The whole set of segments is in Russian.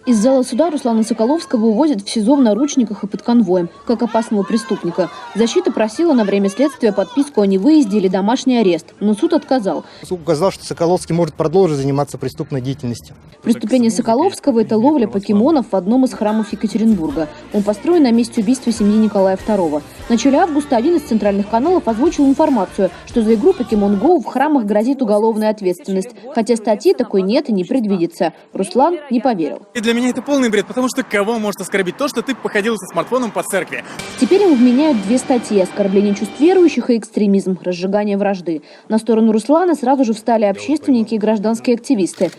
Из зала суда Руслана Соколовского увозят в СИЗО в наручниках и под конвоем, как опасного преступника. Защита просила на время следствия подписку о невыезде или домашний арест, но суд отказал. Суд указал, что Соколовский может продолжить заниматься преступной деятельностью. Преступление Соколовского – это ловля покемонов в одном из храмов Екатеринбурга. Он построен на месте убийства семьи Николая II. В начале августа один из центральных каналов озвучил информацию, что за игру Pokemon Go в храмах грозит уголовная ответственность. Хотя статьи такой нет и не предвидится. Руслан не поверил. Для меня это полный бред, потому что кого может оскорбить то, что ты походил со смартфоном по церкви? Теперь ему вменяют 2 статьи: оскорбление чувств верующих и экстремизм, разжигание вражды. На сторону Руслана сразу же встали общественники и гражданские активисты.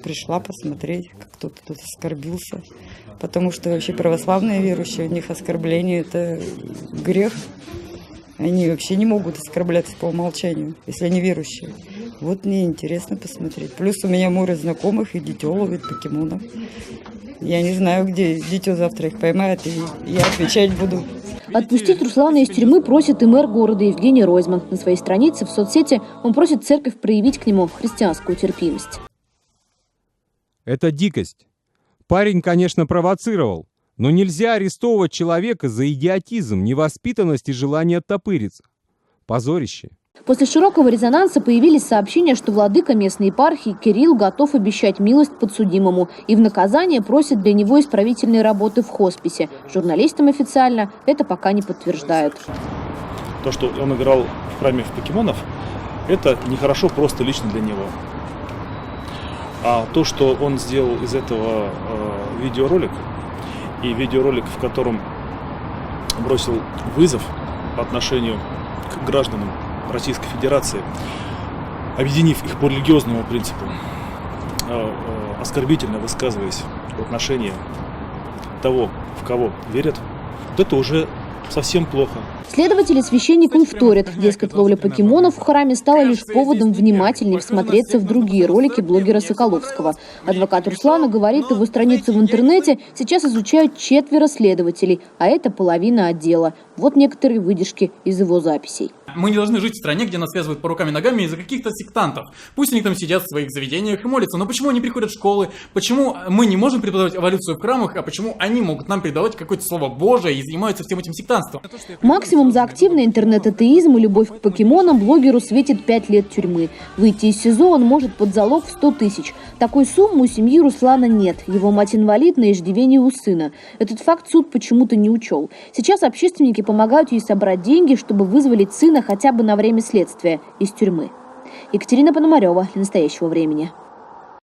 Пришла посмотреть, как кто-то тут оскорбился, потому что вообще православные верующие, у них оскорбление – это грех. Они вообще не могут оскорбляться по умолчанию, если они верующие. Вот мне интересно посмотреть. Плюс у меня море знакомых, и дитё ловит покемонов. Я не знаю, где дитё завтра их поймает, и я отвечать буду. Отпустить Руслана из тюрьмы просит и мэр города Евгений Ройзман. На своей странице в соцсети он просит церковь проявить к нему христианскую терпимость. Это дикость. Парень, конечно, провоцировал, но нельзя арестовывать человека за идиотизм, невоспитанность и желание оттопыриться. Позорище. После широкого резонанса появились сообщения, что владыка местной епархии Кирилл готов обещать милость подсудимому и в наказание просит для него исправительные работы в хосписе. Журналистам официально это пока не подтверждают. То, что он играл в храме в покемонов, это нехорошо просто лично для него. А то, что он сделал из этого видеоролик, и видеоролик, в котором бросил вызов по отношению к гражданам Российской Федерации, объединив их по религиозному принципу, оскорбительно высказываясь в отношении того, в кого верят, вот это уже совсем плохо. Следователи священникам вторят. Дескать, ловля покемонов в храме стала лишь поводом внимательнее всмотреться в другие ролики блогера Соколовского. Адвокат Руслана говорит, его страницу в интернете сейчас изучают 4 следователей, а это половина отдела. Вот некоторые выдержки из его записей. Мы не должны жить в стране, где нас связывают по рукам и ногами из-за каких-то сектантов. Пусть они там сидят в своих заведениях и молятся, но почему они приходят в школы? Почему мы не можем преподавать эволюцию в храмах, а почему они могут нам передавать какое-то слово Божие и занимаются всем этим сектантством? Максимум за активный интернет-атеизм и любовь к покемонам блогеру светит 5 лет тюрьмы. Выйти из СИЗО он может под залог в 100 тысяч. Такой суммы у семьи Руслана нет. Его мать инвалид на иждивении у сына. Этот факт суд почему-то не учел. Сейчас общественники помогают ей собрать деньги, чтобы вызволить сына хотя бы на время следствия из тюрьмы. Екатерина Пономарева для «Настоящего времени».